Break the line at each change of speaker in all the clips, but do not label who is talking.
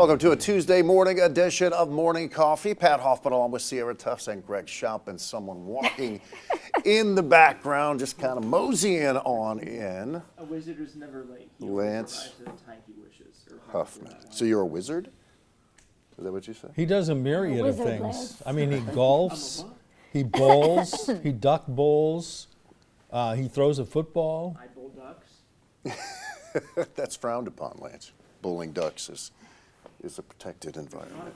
Welcome to a Tuesday morning edition of Morning Coffee. Pat Hoffman along with Sierra Tufts and Greg Schaub, and someone walking in the background, just kind of moseying on in.
A wizard is never late. He
Lance
provides the time he wishes.
Huffman. So you're a wizard? Is that what you said?
He does a myriad of
Wizard
things.
Lance.
I mean, he golfs, he bowls, he duck bowls, he throws a football.
I bowl ducks.
That's frowned upon, Lance. Bowling ducks is a protected environment.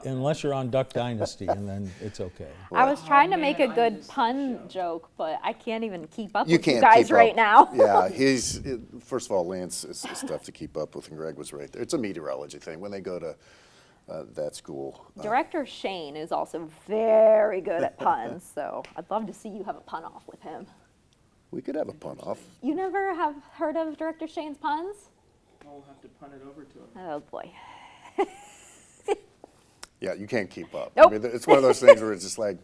Unless you're on Duck Dynasty, and then it's okay.
I was trying to
Oh,
make
man,
a
I
good
missed that
pun
show.
joke, but I can't even keep up
You
with you
can't
guys
keep
right
up.
now.
Yeah, first of all, Lance is tough to keep up with, and Greg was right there. It's a meteorology thing. When they go to that school,
Director Shane is also very good at puns, so I'd love to see you have a pun off with him.
we could have a pun off.
You never have heard of Director Shane's puns?
I'll have to punt it over to him.
Oh boy.
Yeah, you can't keep up.
Nope.
I mean, it's one of those things where it's just like,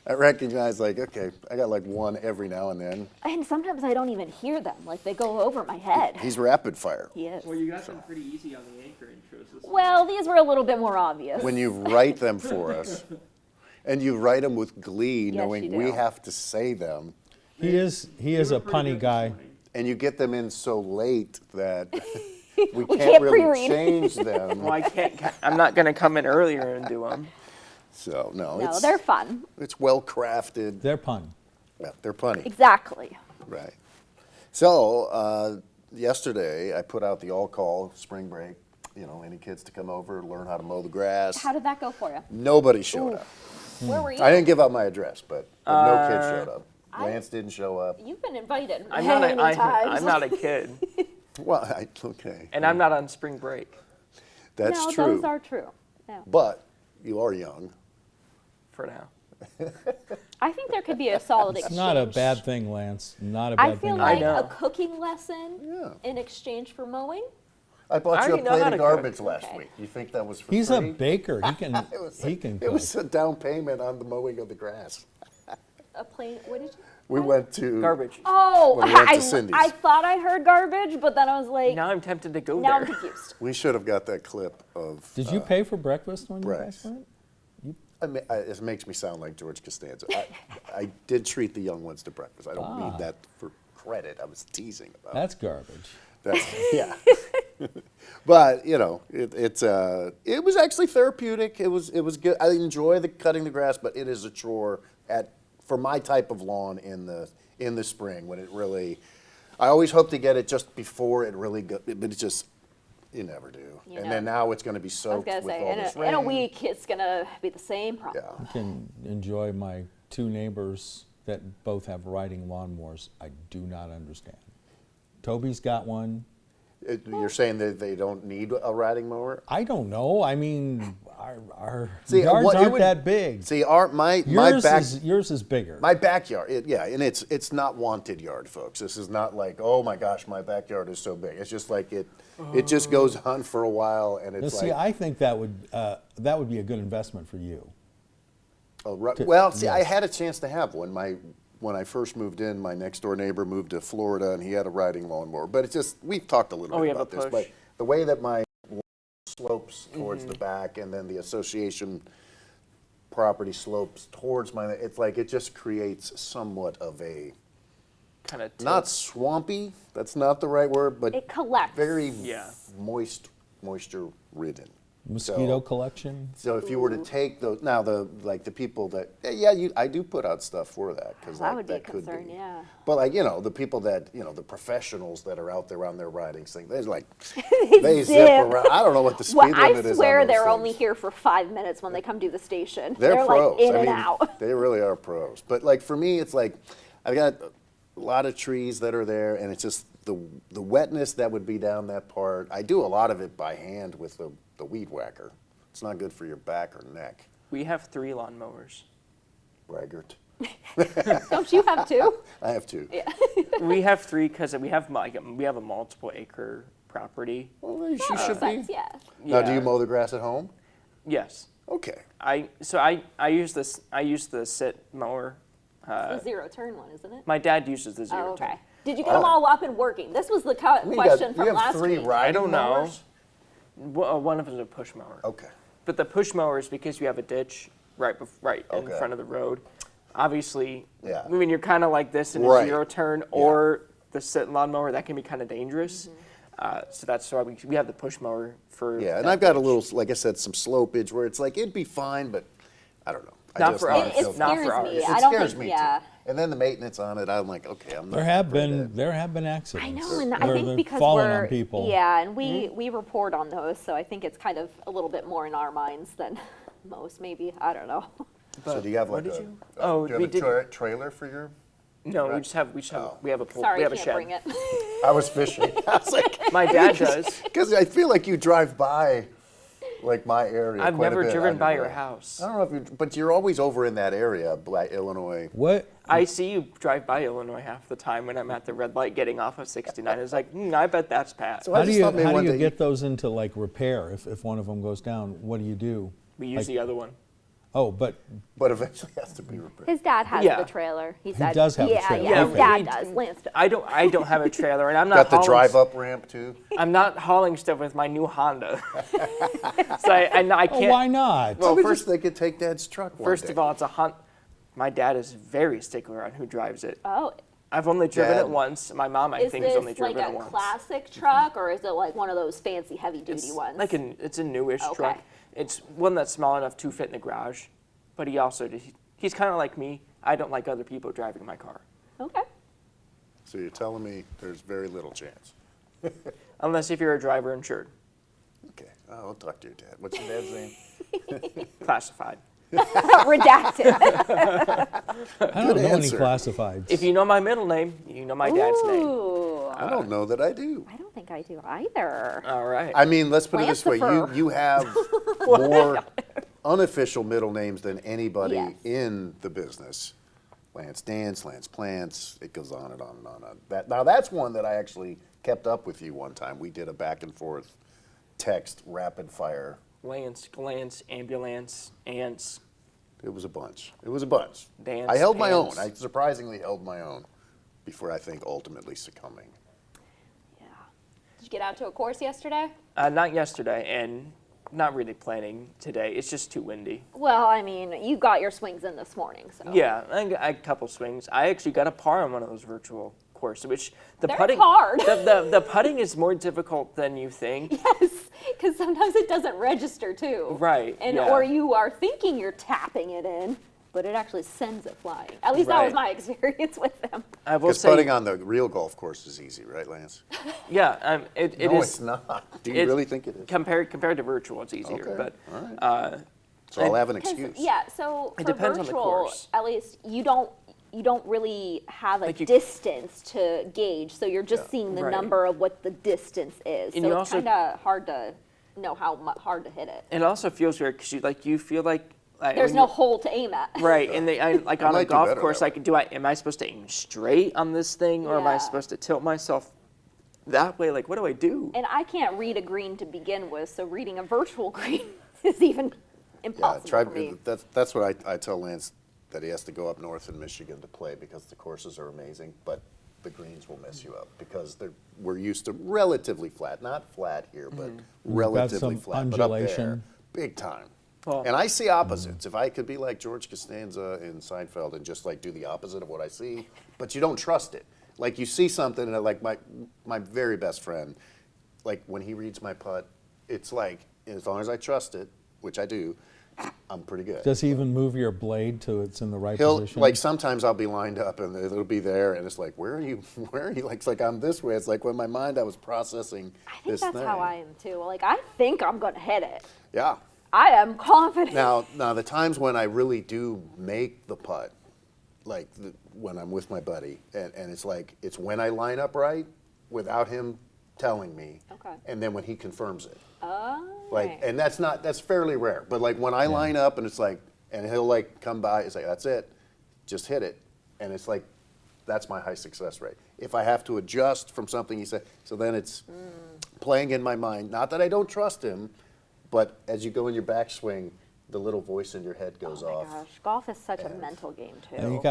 I recognize, like, okay, I got like one every now and then.
And sometimes I don't even hear them, like they go over my head.
He's rapid fire.
He is.
Well, you got them pretty easy on the anchor intros. This
Well, these were a little bit more obvious.
When you write them for us, and you write them with glee,
Yes,
knowing
you
we
do.
have to say them,
He is
They
a
were pretty
punny
good this
guy.
morning.
and you get them in so late that we
can't
can't really
pre-read.
change them.
Well, I can't. I'm not gonna come in earlier and do them.
So, no,
No,
it's,
they're fun.
it's well crafted.
They're pun.
Yeah, they're punny.
Exactly.
Right. So, yesterday I put out the all-call spring break. You know, any kids to come over, learn how to mow the grass.
How did that go for you?
Nobody showed
Ooh.
up.
Where were you?
I didn't give out my address, but no kids showed up.
I-
Lance didn't show up.
You've been invited
I'm
many
not.
times.
I'm not a kid,
Well, okay.
and I'm not on spring break
That's
no,
true.
those are true. No.
But you are young.
for now.
I think there could be a solid
It's
exchange.
not a bad thing, Lance. Not a bad
I
thing.
feel
at
like
all.
know.
a cooking lesson
Yeah.
in exchange for mowing.
I bought
I
you a
already know
plate
how
of
to
garbage
cook.
last
Okay.
week. You think that was for
He's a
free?
baker. He can.
It was
He can
It
cook.
was a down payment on the mowing of the grass.
A plain. What did you?
We went to
Garbage.
Oh,
When we went to
I
Cindy's.
thought I heard garbage, but then I was like,
Now I'm tempted to go
now I'm
there.
confused.
We should have got that clip of.
Did you pay for breakfast when you
right.
guys went?
It makes me sound like George Costanza. I did treat the young ones to breakfast. I don't mean that for credit. I was teasing about.
That's garbage.
That's yeah. But you know, it was actually therapeutic. It was good. I enjoy the cutting the grass, but it is a chore for my type of lawn in the spring when it really. I always hope to get it just before it really go, but it just you never do.
You
And
know.
then now it's going to be
I was
soaked
gonna
with
say,
all this
in a
rain.
week, it's gonna be the same problem.
Yeah.
I can enjoy my two neighbors that both have riding lawnmowers. I do not understand. Toby's got one.
You're saying that they don't need a riding mower?
I don't know. I mean, our
See,
yards
what- it
aren't
would-
that big.
See, my
Yours is bigger.
My backyard, and it's not wanted yard, folks. This is not like, oh my gosh, my backyard is so big. It's just like it just goes on for a while, and
Now,
it's
see,
like,
I think that would be a good investment for you.
oh, right.
to-
Well, see, I
yes.
had a chance to have one. When I first moved in, my next door neighbor moved to Florida, and he had a riding lawnmower. But it's just we've talked a little
Oh,
bit
you have
about
a
this,
push.
but the way that my lawn slopes towards the back, and then the association property slopes towards it's like it just creates somewhat of a.
Kind of.
Not swampy, that's not the right word, but
It collects.
very
Yeah.
moisture ridden.
Mosquito collection.
So if you were to take those, now the people that, I do put out stuff for that, because
That would be a
that could
concern,
be.
yeah.
But like, the people that, the professionals that are out there on their riding thing, they're like,
They
they zip
zip.
around. I don't know what the speed
Well,
limit
I
is
swear
on those
they're
things.
only here for 5 minutes when they come to the station.
They're pros.
like in
I
and
mean,
out.
They really are pros. But like for me, it's like I've got a lot of trees that are there, and it's just the wetness that would be down that part. I do a lot of it by hand with the weed whacker. It's not good for your back or neck,
We have 3 lawnmowers.
braggart.
Don't you have two?
I have two.
Yeah.
We have 3 because we have a multiple acre property.
Well, you
That
should
makes
be.
sense, yeah.
Now, do
Yeah.
you mow the grass at home?
Yes.
Okay.
I use this. I use the sit mower.
The zero turn one, isn't it?
My dad uses the zero
Oh, okay.
turn.
Did you get them all up and working? This was the question
You
from
have
last
3
week.
riding
I don't know.
mowers?
One of them is a push mower.
Okay.
But the push mower is because you have a ditch right in
Okay.
front of the road. Obviously,
Yeah.
when you're kind of like this in
Right.
a zero turn, or the sit lawnmower, that can be kind of dangerous. So that's why we have the push mower for.
Yeah, and
that
I've got a
ditch.
little, like I said, some slopage where it's like it'd be fine, but I don't know. I
Not
just
for
don't
ours.
feel-
It
Not for
scares
ours.
me.
It
I don't
scares
think,
me
yeah.
too. And then the maintenance on it, I'm like, okay, I'm not.
There have
afraid
been accidents.
I know, and I
where
think
they've
because
fallen
we're
on people.
yeah, and we report on those, so I think it's kind of a little bit more in our minds than most. Maybe I don't know.
So do you have
What
like
did
a?
you- Oh,
do you
we
have
did-
a trailer for your?
No,
Right.
we have
Oh.
we have a pool.
Sorry,
we have a
can't
shed.
bring it.
I was fishing. I was like,
My dad does.
because I feel like you drive by, like my area.
I've
quite a
never
bit
driven
on
by
your
your
way.
house.
I don't know if you, but you're always over in that area by Illinois.
What?
I see you drive by Illinois half the time when I'm at the red light getting off of 69. It's like, I bet that's Pat.
So I
How do
just
you
thought maybe one day
get those into like repair if one of them goes down? What do you do?
We use
Like-
the other one.
Oh, but
but eventually has to be repaired.
His dad has
Yeah.
the trailer. He
does have a
yeah,
trailer,
Yeah, his
okay.
dad
we-
does. Lance does.
I don't have a trailer, and I'm not
Got the
hauling,
drive up ramp too.
I'm not hauling stuff with my new Honda. So I
oh,
can't.
why not?
Well,
I was
first-
just thinking, take Dad's truck.
First of all, it's a Honda. My dad is very stickler on who drives it.
Oh,
I've only driven
Dad.
it once. My mom, I
is
think, has only
this like
driven
a
it once.
classic truck, or is it like one of those fancy heavy-duty
It's
ones?
like it's a newish
Okay.
truck. It's one that's small enough to fit in the garage, but he's kind of like me. I don't like other people driving my car,
Okay.
So you're telling me there's very little chance.
unless if you're a driver insured,
Okay, I'll talk to your dad. What's your dad's name?
classified.
Redacted.
I don't know any
answer.
classifieds.
If you know my middle name, you know my dad's name.
Ooh,
I don't know that I do.
I don't think I do either.
All right.
I mean, let's put it this way:
Lancifer.
you have more unofficial middle names than anybody
Yes.
in the business. Lance Dance, Lance Plants. It goes on and on and on. Now that's one that I actually kept up with you one time. We did a back and forth text rapid fire.
Lance, glance, ambulance, ants.
It was a bunch. It was a bunch.
Dance,
I held my own.
pants.
I surprisingly held my own before I think ultimately succumbing.
Yeah. Did you get out to a course yesterday?
Not yesterday, and not really planning today. It's just too windy.
Well, I mean, you got your swings in this morning, so.
Yeah, I got a couple swings. I actually got a par on one of those virtual courses, which the
They're
putting
hard.
The putting is more difficult than you think.
Yes, because sometimes it doesn't register too.
Right,
And
yeah.
or you are thinking you're tapping it in, but it actually sends it flying. At least that was
Right.
my experience with them.
I will
Because
say,
putting on the real golf course is easy, right, Lance?
yeah, it
No,
is
it's not. Do you
it-
really think it is?
compared to virtual. It's easier,
Okay,
but
all right.
uh,
So I'll have an
'Cause,
excuse.
yeah, so
It
for
depends on the
virtual,
course.
at least you don't really have a
Like you-
distance to gauge, so you're just
Yeah.
seeing the
Right.
number of what the distance is.
And
so
you
it's
also-
kind of hard to know how hard to hit it.
it also feels weird because you feel like
There's
when
no
you-
hole to aim at.
right, and like
I
on a
might do
golf
better
course,
that
like am I supposed to aim straight on this thing, or am I
Yeah.
supposed to tilt myself that way? Like, what do I do?
And I can't read a green to begin with, so reading a virtual green is even
Yeah,
impossible for me.
that's what I tell Lance, that he has to go up north in Michigan to play because the courses are amazing, but the greens will mess you up because we're used to relatively flat, not flat here, but relatively
some
flat. But up there,
undulation.
big time.
Well-
And I see opposites. If I could be like George Costanza in Seinfeld and just like do the opposite of what I see, but you don't trust it. Like you see something and like my very best friend, like when he reads my putt, it's like as long as I trust it, which I do, I'm pretty good.
Does he even move your blade to it's in the right
He'll
position?
like sometimes I'll be lined up and it'll be there and it's like where are you like it's like I'm this way. It's like when my mind I was processing
I think
this
that's
thing.
how I am too. Like I think I'm gonna hit it.
Yeah.
I am confident.
Now the times when I really do make the putt, like when I'm with my buddy, and it's like it's when I line up right without him telling me,
Okay.
and then when he confirms it.
Oh.
Like, and that's fairly rare. But like when I line up and it's like, and he'll like come by, it's like that's it, just hit it, and it's like, that's my high success rate. If I have to adjust from something he said, so then it's playing in my mind. Not that I don't trust him, but as you go in your backswing, the little voice in your head goes
Oh my
off.
gosh, golf is such a
And-
mental game too.
And you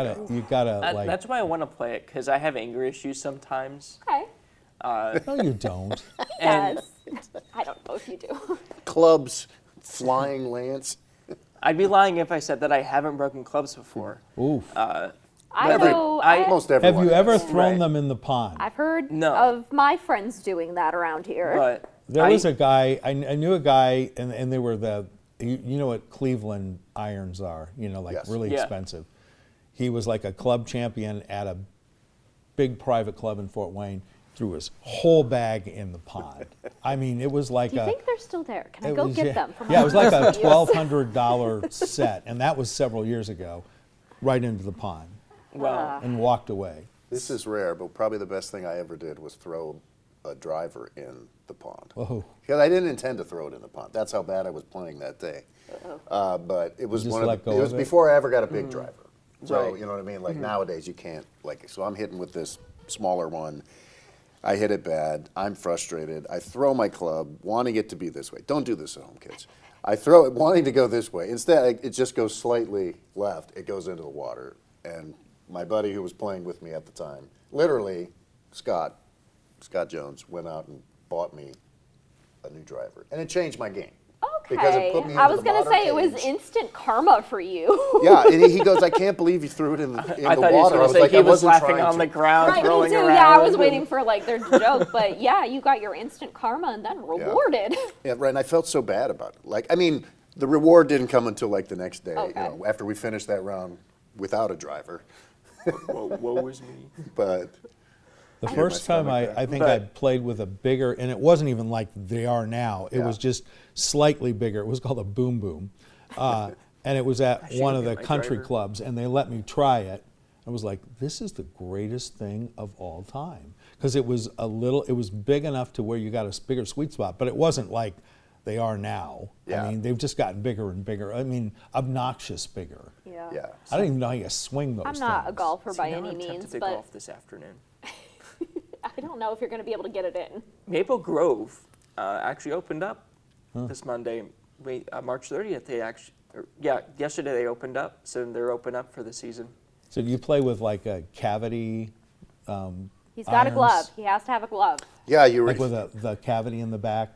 gotta like.
That's why I want to play it because I have anger issues sometimes.
Okay.
No, you don't.
And-
does. I don't know if you do.
Clubs, flying lance.
I'd be lying if I said that I haven't broken clubs before.
Oof.
I
Every-
know.
Most everyone.
Have you ever
has.
thrown
Right.
them in the pond?
I've heard
No.
of my friends doing that around here.
But
There was a guy, I knew a guy, and they were you know what Cleveland irons are, like
Yes.
really
Yeah.
expensive. He was like a club champion at a big private club in Fort Wayne, threw his whole bag in the pond. I mean, it was like
Do you
a.
think they're still there? Can I
it
go
was-
get
yeah,
them? For my
yeah, it was like a
use?
$1,200 set, and that was several years ago, right into the pond,
well,
and walked away.
This is rare, but probably the best thing I ever did was throw a driver in the pond.
Oh.
Because I didn't intend to throw it in the pond. That's how bad I was playing that day. But it was
just
one of
let
the,
go
it was
of it?
before I ever got a big driver. So
Right.
you know what I mean? Like nowadays you can't so I'm hitting with this smaller one. I hit it bad. I'm frustrated. I throw my club, wanting it to be this way. Don't do this at home, kids. I throw it wanting to go this way. Instead, it just goes slightly left. It goes into the water. And my buddy who was playing with me at the time, literally, Scott Jones, went out and bought me a new driver. And it changed my game. Because it
Okay.
put me
I
into
was
the
gonna
modern
say it was
age.
instant karma for you.
Yeah, and he goes, I can't believe you threw it in the
I
water.
thought he was
I
going to
was
say
like,
he
I
was
wasn't
laughing
trying
on
to.
the ground,
Right, me
rolling
too.
around.
Yeah, I was
and-
waiting for like their joke, but yeah, you got your instant karma and then rewarded.
Yeah, right. And I felt so bad about it. Like, I mean, the reward didn't come until like the next day.
Okay.
After we finished that round without a driver.
Woe was me.
But
The
Made
first
my
time
stomach crack.
I think
But-
I played with a bigger, and it wasn't even like they are now. It
Yeah.
was just slightly bigger. It was called a Boom Boom, and it was at
should
one of the
get my
country
driver.
clubs, and they let me try it. I was like, "This is the greatest thing of all time," because it was it was big enough to where you got a bigger sweet spot, but it wasn't like they are now.
Yeah.
I mean, they've just gotten bigger and bigger. I mean, obnoxious bigger.
Yeah.
yeah.
I don't even know how you swing those
I'm not a
things.
golfer by
See, now
any
I'm tempted
means,
to
but
golf this afternoon.
I don't know if you're going to be able to get it in.
Maple Grove actually opened up this Monday, March 30th. Yesterday they opened up, so they're open up for the season.
So do you play with like a cavity?
He's got a glove.
irons?
He has to have a glove.
Yeah, you were
Like with the cavity in the back,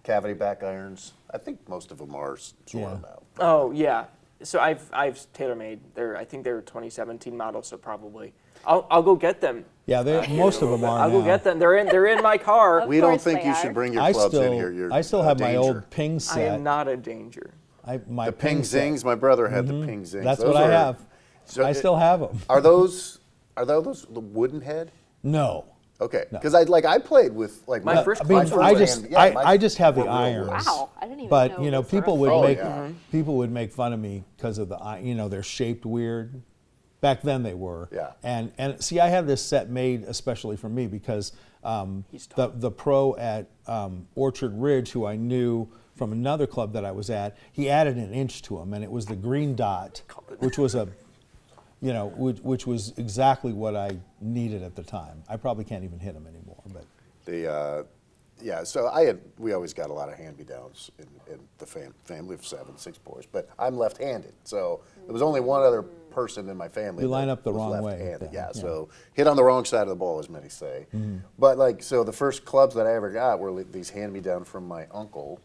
cavity back irons. I think most of them are sort
Yeah.
of out.
Oh yeah, so I've TaylorMade. I think they're 2017 models, so probably I'll go get them.
yeah, most of them are
I'll
now.
go get them. They're in my car.
We don't
course
think
they
you
are.
should bring your
I
clubs
still,
in here. You're
I still
a
have my
danger.
old ping
I
set.
am not a danger.
My
The ping
set.
zings. My brother had the ping zings.
That's
Those
what I
are-
have.
So
I still have them.
Are those the wooden head?
No.
Okay,
No.
because I played with like
My first
I mean,
clubs were
I
hand-
just I just have the
were real
irons.
wood.
Wow, I didn't even
But
know
you know,
this sort
people
of
would
Oh,
make
yeah.
people would make fun of me because of they're shaped weird. Back then they were.
Yeah.
And see, I had this set made especially for me because
He's tall.
the pro at Orchard Ridge, who I knew from another club that I was at, he added an inch to him, and it was the green dot, which was which was exactly what I needed at the time. I probably can't even hit him anymore, but.
So we always got a lot of hand-me-downs in the family of 6 boys, but I'm left-handed, so there was only one other person in my family.
You line
that
up the
was
wrong way
left-handed.
then,
Yeah,
yeah.
so hit on the wrong side of the ball, as many say. But so the first clubs that I ever got were these hand-me-down from my uncle.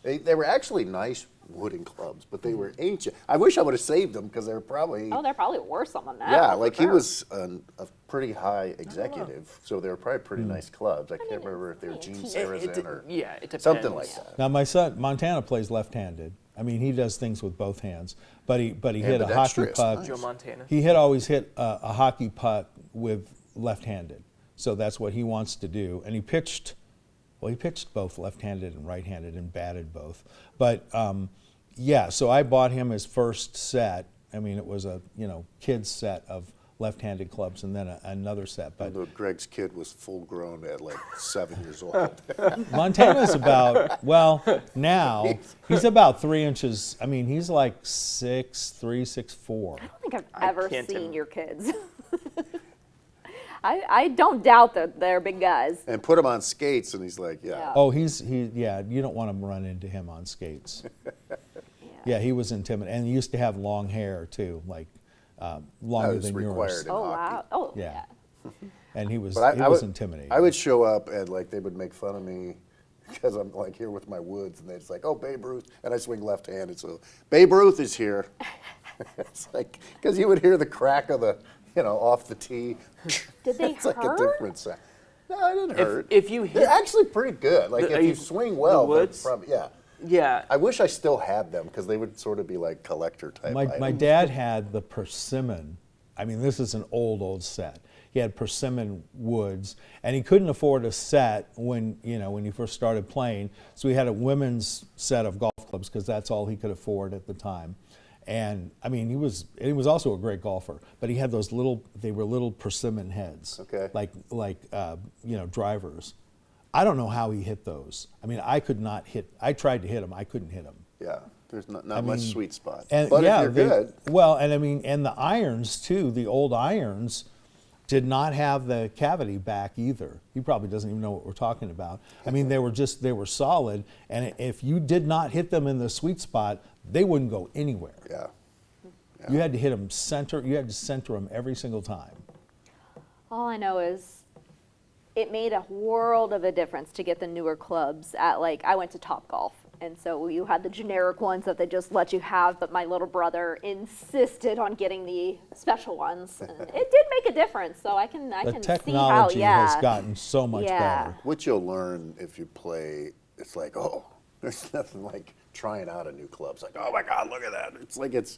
They were actually nice wooden clubs, but they were ancient. I wish I would have saved them because they were probably.
Oh, they're probably worth something now.
Yeah,
for
like he
sure.
was a pretty high executive, so they were probably pretty nice clubs. I can't remember if they were Gene Sarazen or
it depends.
something like that.
Now my son Montana plays left-handed. I mean, he does things with both hands, but he hit a hockey
Ambidextrous,
puck.
nice.
Joe Montana.
He had always hit a hockey puck with left-handed, so that's what he wants to do. And he pitched both left-handed and right-handed and batted both. But so I bought him his first set. I mean, it was a kid's set of left-handed clubs, and then another set. But
Although Greg's kid was full-grown at like 7 years old.
Montana's now he's about 3 inches. I mean, he's like 6'3", 6'4".
I don't think I've
I
ever
can't
seen
im-
your kids. I don't doubt that they're big guys.
And put him on skates, and he's like, yeah.
Yeah.
Oh, you don't want to run into him on skates. Yeah, he was intimidating, and he used to have long hair too, like longer
was
than yours.
required.
Oh
hockey.
wow. Oh
Yeah.
yeah.
And he was
But
intimidating.
I would show up, and like they would make fun of me because I'm like here with my woods, and it's like, oh, Babe Ruth, and I swing left-handed, so Babe Ruth is here. It's like, because you would hear the crack of the, off the tee.
Did they
It's like a
hurt?
different sound. No, it didn't hurt.
if you hit
They're actually pretty good. Like
The-
if you swing well, they're
woods?
probably, yeah.
yeah,
I wish I still had them because they would sort of be like collector type.
My
items.
dad had the persimmon. I mean, this is an old set. He had persimmon woods, and he couldn't afford a set when he first started playing. So he had a women's set of golf clubs because that's all he could afford at the time. And I mean, he was also a great golfer, but he had those they were little persimmon heads,
Okay.
like drivers. I don't know how he hit those. I mean, I could not hit. I tried to hit them. I couldn't hit them.
Yeah, there's not
I
much
mean,
sweet spot.
And
But
yeah,
if you're good,
well, and I mean, and the irons too. The old irons did not have the cavity back either. He probably doesn't even know what we're talking about. I mean, they were solid, and if you did not hit them in the sweet spot, they wouldn't go anywhere.
yeah.
You had to hit them center. You had to center them every single time.
All I know is it made a world of a difference to get the newer clubs at, like, I went to Top Golf, and so you had the generic ones that they just let you have, but my little brother insisted on getting the special ones, and it did make a difference. So I can
The
see how,
technology
yeah,
has gotten so much
Yeah.
better.
What you'll learn if you play, it's like, oh, there's nothing like trying out a new club. It's like, oh my God, look at that.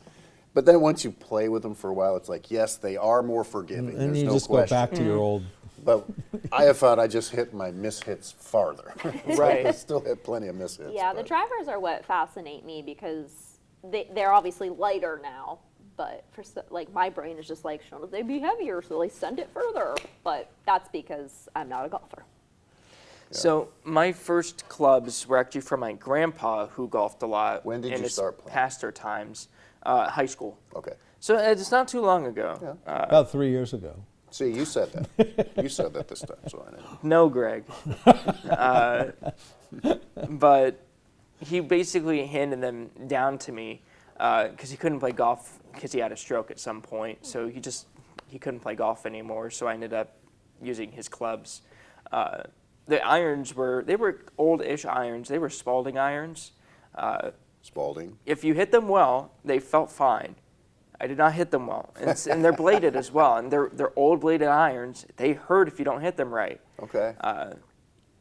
But then once you play with them for a while, it's like, yes, they are more forgiving.
And
There's
you
no
just
question.
go back to your old.
But I have found I just hit my mishits farther. It's like I
Right.
still hit plenty of mishits.
Yeah, the
but-
drivers are what fascinate me because they're obviously lighter now, but like my brain is just like, shouldn't they be heavier? So they send it further. But that's because I'm not a golfer.
So my first clubs were actually from my grandpa, who golfed a lot.
When did
in
you
his
start playing?
Pastor times, high school.
Okay.
So it's not too long ago.
Yeah.
About 3 years ago.
See, you said that. You said that this time, so I know.
No, Greg. But he basically handed them down to me because he couldn't play golf because he had a stroke at some point. So he couldn't play golf anymore. So I ended up using his clubs. The irons were old-ish irons. They were Spalding irons.
Spalding.
If you hit them well, they felt fine. I did not hit them well, and they're bladed as well. And they're old bladed irons. They hurt if you don't hit them right.
Okay.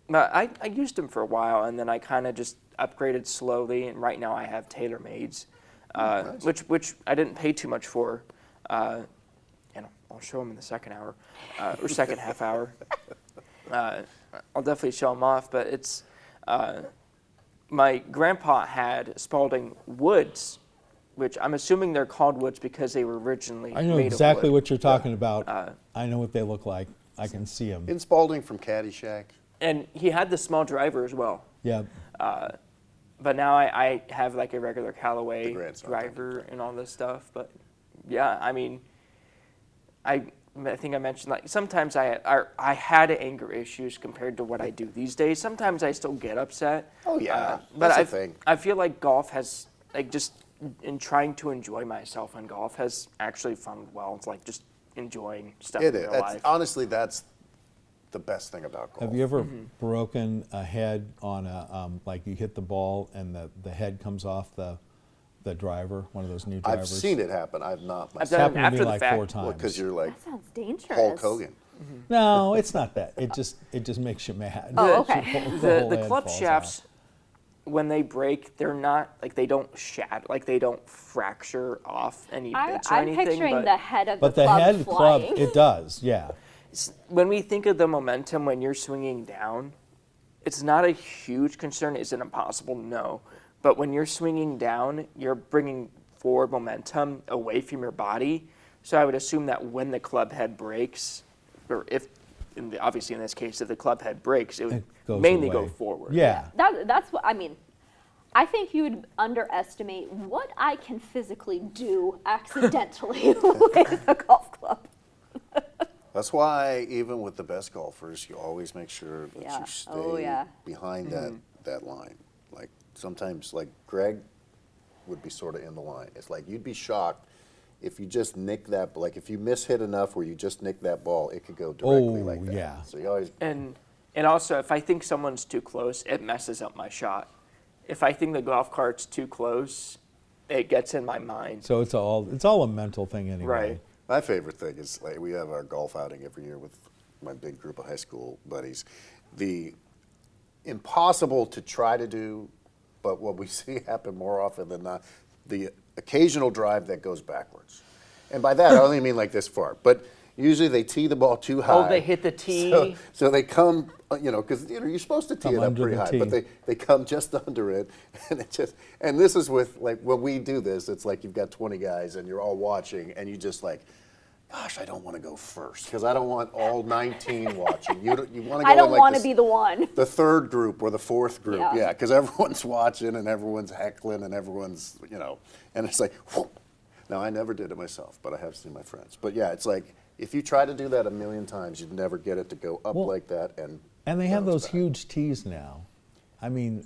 But I used them for a while, and then I kind of just upgraded slowly. And right now I have TaylorMades,
Nice.
which I didn't pay too much for. And I'll show them in the second hour, or second half hour. I'll definitely show them off. But it's my grandpa had Spalding woods, which I'm assuming they're called woods because they were originally
I know
made
exactly
of wood.
what you're talking about. I know what they look like. I can see them.
In Spalding from Caddyshack.
And he had the small driver as well.
Yeah.
But now I have like a regular
The
Callaway
grandson
driver and all this stuff. But yeah, I mean, I think I mentioned like sometimes I had anger issues compared to what I do these days. Sometimes I still get upset.
Oh, yeah.
But
That's the thing.
I feel like golf has like just in trying to enjoy myself in golf has actually found well. It's like just enjoying stuff
It
in
is.
real life.
Honestly, that's the best thing about golf.
Have you ever
Mm-hmm.
broken a head on a like you hit the ball and the head comes off the driver, one of those new drivers?
I've seen it happen. I've not
I've
It's
done
myself.
it
happened to
after
me
the
like
fact.
4 times.
Because you're like
That sounds dangerous.
Hulk Hogan.
No, it's not that. It just makes you mad.
Oh, okay.
whole
The
head
club
falls
shafts,
off.
when they break, they're not like they don't shatter, like they don't fracture off any bits or
I'm
anything.
picturing
but
the head of
But
the
the
club
head
flying.
club, it does, yeah.
when we think of the momentum when you're swinging down, it's not a huge concern. Is it impossible? No. But when you're swinging down, you're bringing forward momentum away from your body. So I would assume that when the club head breaks, or if, obviously in this case, if the club head breaks, it would
It goes
mainly
away.
go forward.
Yeah.
That's what I mean. I think you would underestimate what I can physically do accidentally with a golf club.
That's why even with the best golfers, you always make sure that
Yeah.
you stay
Oh, yeah.
behind that line. Like sometimes, like Greg would be sort of in the line. It's like you'd be shocked if you just nick that. Like if you miss hit enough where you just nick that ball, it could go directly
Oh,
like that.
yeah.
So you always
And And also, if I think someone's too close, it messes up my shot. If I think the golf cart's too close, it gets in my mind.
So it's all a mental thing anyway.
Right.
My favorite thing is like we have our golf outing every year with my big group of high school buddies. The impossible to try to do, but what we see happen more often than not, the occasional drive that goes backwards. And by that, I only mean like this far, but usually they tee the ball too high.
Oh, they hit the tee.
So they come, because you're supposed to tee
Come
it up
under
pretty
the
high,
tee.
but they come just under it, and this is with like when we do this, it's like you've got 20 guys and you're all watching, and you just like, gosh, I don't want to go first because I don't want all 19 watching. You want to go.
I don't
in, like,
want to be the one.
the third group or the fourth group,
Yeah.
yeah, because everyone's watching and everyone's heckling and everyone's, and it's like, whoop. Now I never did it myself, but I have seen my friends. But yeah, it's like if you try to do that a million times, you'd never get it to go up
Well,
like that. And
they have
bounce
those
back.
huge tees now. I mean,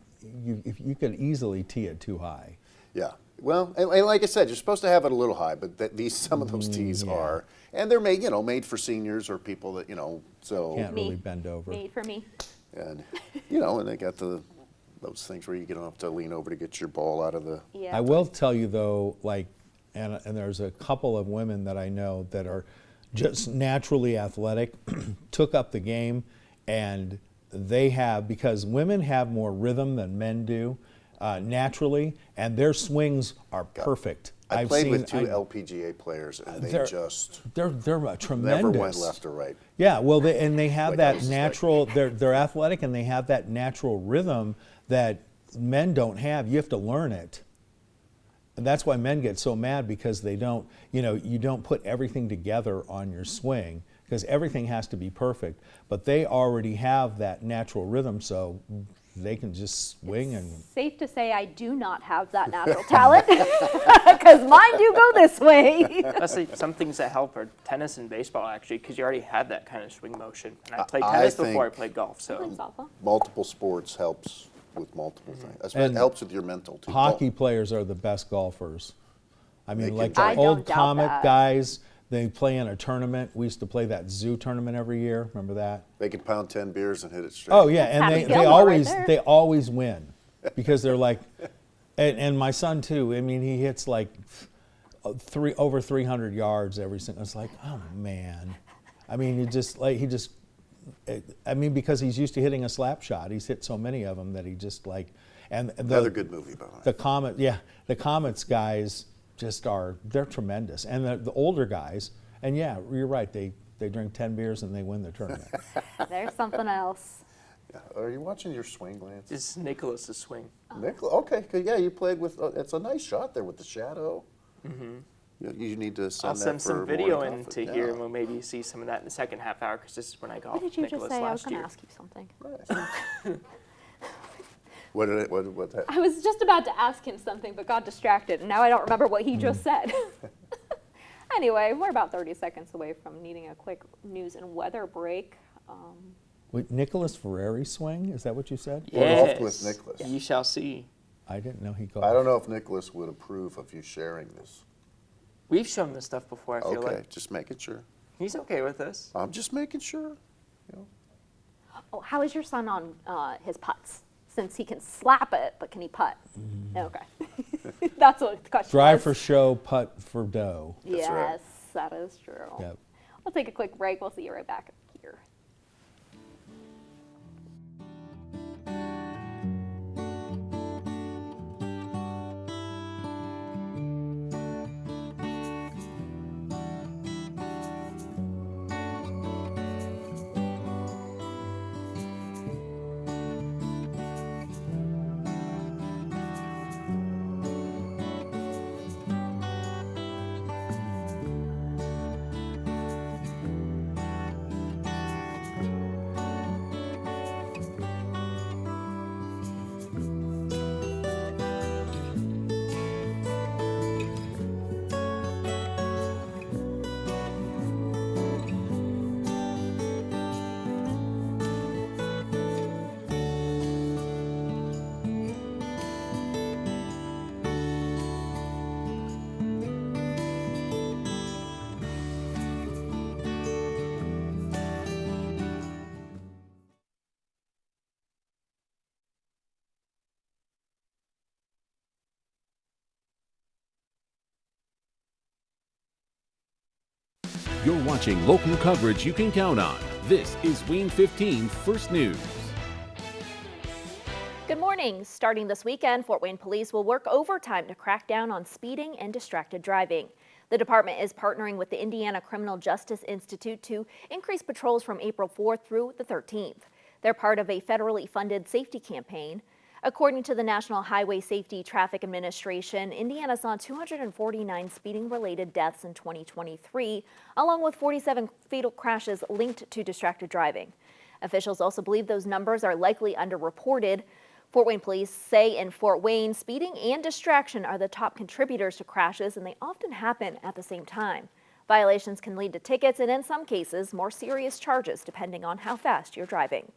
if you could easily tee it too high.
Yeah. Well, and like I said, you're supposed to have it a little high, but some of those tees
yeah.
are, and they're made for seniors or people that so
Can't
Me.
really bend over.
Made for me.
and and they got those things where you don't have to lean over to get your ball out of the.
Yeah.
I will tell you though, like, and there's a couple of women that I know that are just naturally athletic, took up the game, and they have, because women have more rhythm than men do naturally, and their swings are perfect.
I
I've
played
seen-
with two
I-
LPGA players, and they
they're-
just
They're tremendous.
never went left or right.
Yeah, well, they have
Like I
that
was just like-
natural. They're athletic and they have that natural rhythm that men don't have. You have to learn it, and that's why men get so mad because they don't. You don't put everything together on your swing because everything has to be perfect. But they already have that natural rhythm, so they can just swing and.
Safe to say I do not have that natural talent because mine do go this way.
That's like some things that help are tennis and baseball, actually, because you already had that kind of swing motion. And I played
I
tennis before I
think-
played golf, so
Softball.
Multiple sports helps with multiple things.
And
It helps with your mental too.
Hockey players are the best golfers. I
They
mean,
can
like
drive.
the
I don't
old
doubt
Comet
that.
guys, they play in a tournament. We used to play that zoo tournament every year. Remember that?
They can pound 10 beers and hit it straight.
Oh yeah, and
Happy
they
Gilmore right
always
there.
they always win because they're like, and my son too. I mean, he hits like over 300 yards every single. It's like, oh man, I mean, I mean, because he's used to hitting a slap shot, he's hit so many of them that he just like, and
Another good movie, by the way.
the Comet, yeah, the Comets guys they're tremendous, and the older guys, and yeah, you're right, they drink 10 beers and they win the tournament.
There's something else.
Yeah. Are you watching your swing, Lance?
this is Nicholas's swing.
Okay, 'cause, yeah, you played with. It's a nice shot there with the shadow. You need to send
I'll
that
send
for
some
more
video in
confidence.
to
Yeah.
here, and we'll maybe see some of that in the second half hour, because this is when I
What
golfed
did you just
Nicholas
say? I was
last
going to
year.
ask you something.
Nice. What that?
I was just about to ask him something, but got distracted, and now I don't remember what he just said. Anyway, we're about 30 seconds away from needing a quick news and weather break.
Wait, Nicholas Ferreri swing? Is that what you said?
Well, golfed
Yes.
with Nicholas.
You shall see.
I didn't know he golfed.
I don't know if Nicholas would approve of you sharing this.
We've shown this stuff before, I feel
Okay,
like.
just making sure.
He's okay with this.
I'm just making sure.
Oh, how is your son on his putts? Since he can slap it, but can he putt? Okay. That's what the question
Drive
was.
for show, putt for dough.
That's
Yes,
right.
that is true.
Yep.
We'll take a quick break. We'll see you right back here.
You're watching local coverage you can count on. This is WANE 15 First News.
Good morning. Starting this weekend, Fort Wayne Police will work overtime to crack down on speeding and distracted driving. The department is partnering with the Indiana Criminal Justice Institute to increase patrols from April 4th through the 13th. They're part of a federally funded safety campaign. According to the National Highway Safety Traffic Administration, Indiana saw 249 speeding-related deaths in 2023, along with 47 fatal crashes linked to distracted driving. Officials also believe those numbers are likely underreported. Fort Wayne police say in Fort Wayne, speeding and distraction are the top contributors to crashes, and they often happen at the same time. Violations can lead to tickets and, in some cases, more serious charges depending on how fast you're driving.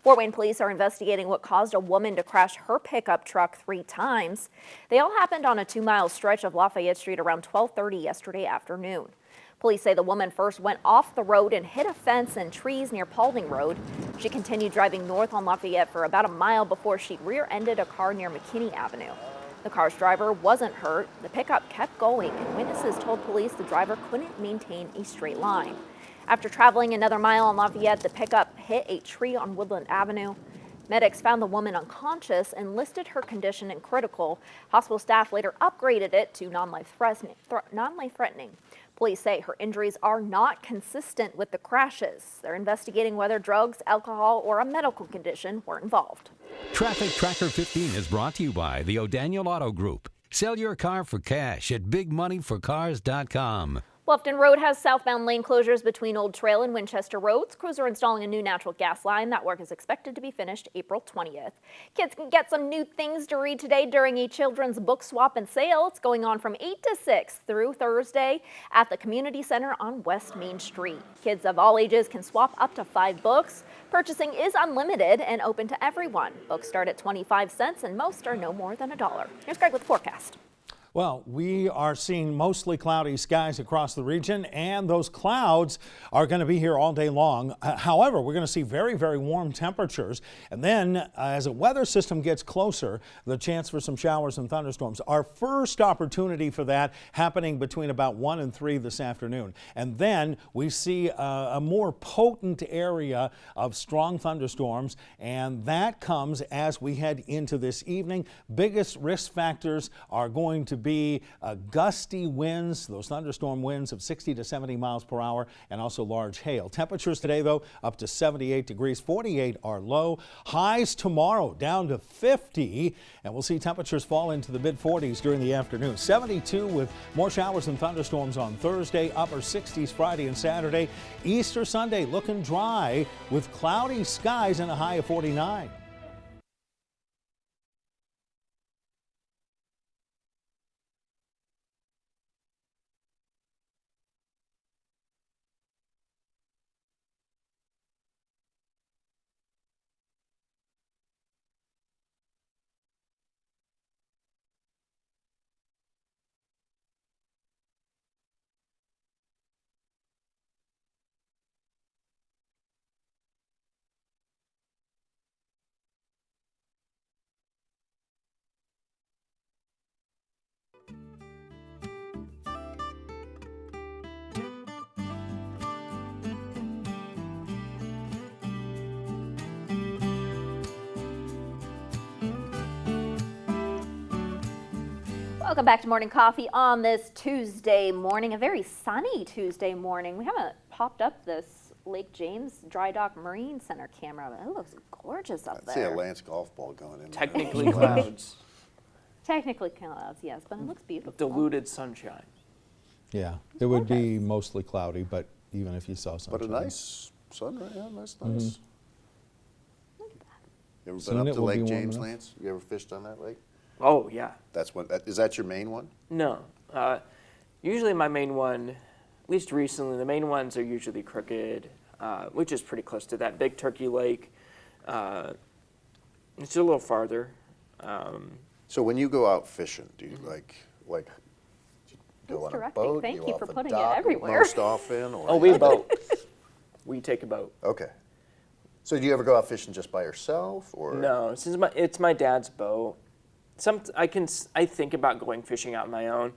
Fort Wayne police are investigating what caused a woman to crash her pickup truck 3 times. They all happened on a 2-mile stretch of Lafayette Street around 12:30 yesterday afternoon. Police say the woman first went off the road and hit a fence and trees near Paulding Road. She continued driving north on Lafayette for about a mile before she rear-ended a car near McKinney Avenue. The car's driver wasn't hurt. The pickup kept going, and witnesses told police the driver couldn't maintain a straight line. After traveling another mile on Lafayette, the pickup hit a tree on Woodland Avenue. Medics found the woman unconscious and listed her condition in critical. Hospital staff later upgraded it to non-life-threatening. Police say her injuries are not consistent with the crashes. They're investigating whether drugs, alcohol, or a medical condition were involved.
Traffic Tracker 15 is brought to you by the O'Daniel Auto Group. Sell your car for cash at bigmoneyforcars.com.
Bluffton Road has southbound lane closures between Old Trail and Winchester Roads. Crews are installing a new natural gas line. That work is expected to be finished April 20th. Kids can get some new things to read today during a children's book swap and sale. It's going on from 8 to 6 through Thursday at the Community Center on West Main Street. Kids of all ages can swap up to 5 books. Purchasing is unlimited and open to everyone. Books start at 25 cents and most are no more than $1. Here's Greg with the forecast.
Well, we are seeing mostly cloudy skies across the region, and those clouds are going to be here all day long. However, we're going to see very, very warm temperatures. And then as a weather system gets closer, the chance for some showers and thunderstorms. Our first opportunity for that happening between about 1 and 3 this afternoon. And then we see a more potent area of strong thunderstorms, and that comes as we head into this evening. Biggest risk factors are going to be gusty winds, those thunderstorm winds of 60 to 70 miles per hour, and also large hail. Temperatures today, though, up to 78 degrees. 48 are low. Highs tomorrow down to 50, and we'll see temperatures fall into the mid-40s during the afternoon. 72 with more showers and thunderstorms on Thursday. Upper 60s Friday and Saturday. Easter Sunday looking dry with cloudy skies and a high of 49.
Welcome back to Morning Coffee on this Tuesday morning, a very sunny Tuesday morning. We haven't popped up this Lake James Dry Dock Marine Center camera, but it looks gorgeous up
I see a
there.
Lance golf ball going in.
Technically clouds,
Technically clouds, yes, but it looks beautiful.
diluted sunshine.
Yeah, it would be mostly cloudy, but even if you saw sunshine.
But a nice sunrise, yeah, nice. You ever
Soon
been
it
up to
will be
Lake
warm
James,
enough.
Lance? You ever fished on that lake?
Oh, yeah.
That's one. Is that your main one?
No. Usually my main one, at least recently, the main ones are usually Crooked, which is pretty close to that. Big Turkey Lake. It's a little farther.
So when you go out fishing, do you like go
Who's
on a
directing?
boat?
Thank
go
you
off
for
the
putting it
dock
everywhere.
Most often, or
Oh, we boat. We take a boat.
okay. So do you ever go out fishing just by yourself, or
No, since it's my dad's boat. I think about going fishing out on my own,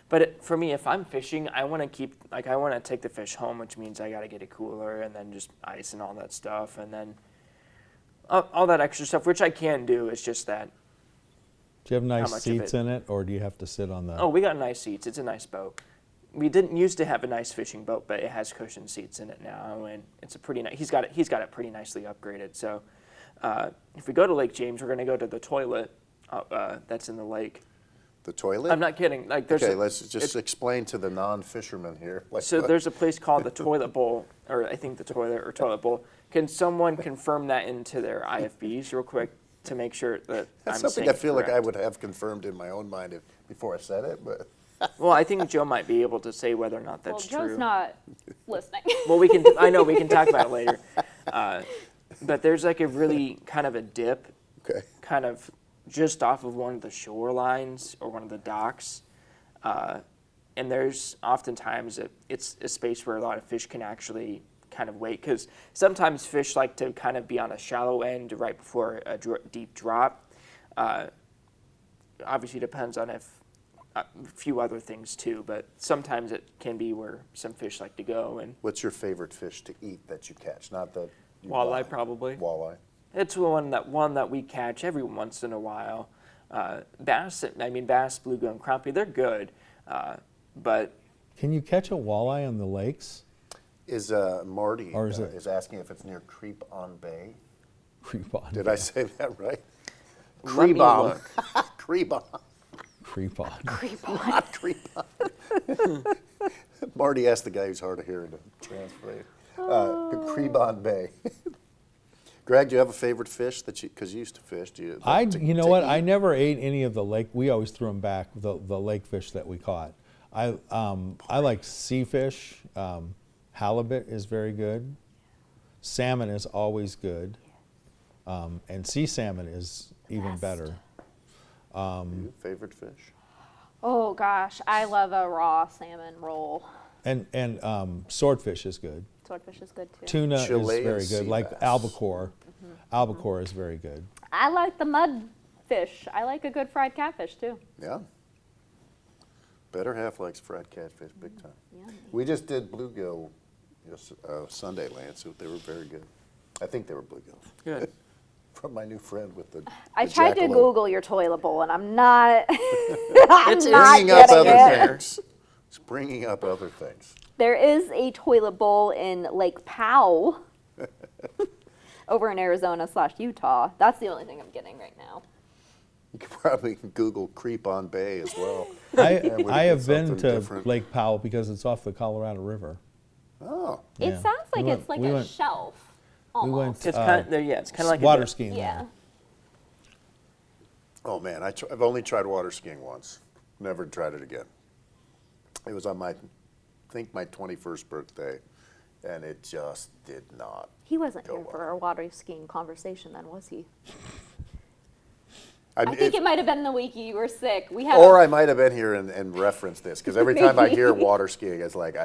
But for me, if I'm fishing, I want to take the fish home, which means I got to get a cooler and then just ice and all that stuff, and then all that extra stuff, which I can do. It's just that.
Do you have nice
much of
seats
it?
in it, or do you have to sit on the?
Oh, we got nice seats. It's a nice boat. We didn't used to have a nice fishing boat, but it has cushioned seats in it now, and it's a pretty nice. He's got it pretty nicely upgraded. So, if we go to Lake James, we're going to go to the toilet that's in the lake.
The toilet?
I'm not kidding. Like there's
Okay,
a,
let's just explain to the non-fishermen here. Like,
so there's a place called the Toilet Bowl, or I think the toilet or toilet bowl. Can someone confirm that into their IFBs real quick to make sure that
that's
I'm
something
saying
I feel like I
correct?
would have confirmed in my own mind before I said it, but
Well, I think Joe might be able to say whether or not
Well,
that's
Joe's
true.
not listening.
Well, I know we can talk about it later. But there's like a really kind of a dip,
okay.
kind of just off of one of the shorelines or one of the docks. And there's oftentimes it's a space where a lot of fish can actually kind of wait, because sometimes fish like to kind of be on a shallow end right before a deep drop. Obviously depends on if a few other things too, but sometimes it can be where some fish like to go. And
What's your favorite fish to eat that you catch? Not that you
walleye
buy.
probably.
Walleye.
It's one that we catch every once in a while. Bass, blue gum, crappie, they're good, but
Can you catch a walleye on the lakes?
Is Marty
Or is it-
is asking if it's near Creep on Bay?
Creep on.
Did I say that right?
Let me
Creebom.
look.
Creebom.
Creep on.
Not Creebom. Marty asked the guy who's hard of hearing to translate. Creebon Bay. Greg, do you have a favorite fish that because you used to fish? Do you?
You know what? I never ate any of the lake. We always threw them back. The lake fish that we caught. I like sea fish. Halibut is very good. Salmon is always good, and sea salmon is even better.
Favorite fish?
Oh gosh, I love a raw salmon roll.
And swordfish is good.
Swordfish is good too.
Tuna
Chilean
is very
sea
good. Like
bass.
albacore. Albacore is very good.
I like the mud fish. I like a good fried catfish too.
Yeah. Better half likes fried catfish, big time.
Yummy.
We just did bluegill Sunday, Lance. They were very good. I think they were bluegill.
good.
From my new friend with the.
I
the
tried to
jackalope.
Google your toilet bowl, and I'm not.
It's
not
Bringing up
getting
other
it.
things. It's bringing up other things.
There is a toilet bowl in Lake Powell, over in Arizona/Utah. That's the only thing I'm getting right now.
You could probably Google Creep on Bay as well. we
I
get
have been
something
to
different.
Lake Powell because it's off the Colorado River.
Oh,
It
Yeah.
sounds like
We
it's like
went-
a
we went-
shelf.
We
Almost.
went
It's kind of it's kind of like
water
a,
skiing
Yeah.
there.
oh man! I've only tried water skiing once. Never tried it again. It was on my 21st birthday, and it just did not.
He wasn't
Go
here
on.
for our water skiing conversation then, was he?
I,
I think it might have been the week you were sick. We had
or I might have been here and referenced this because every time I hear water skiing, it's like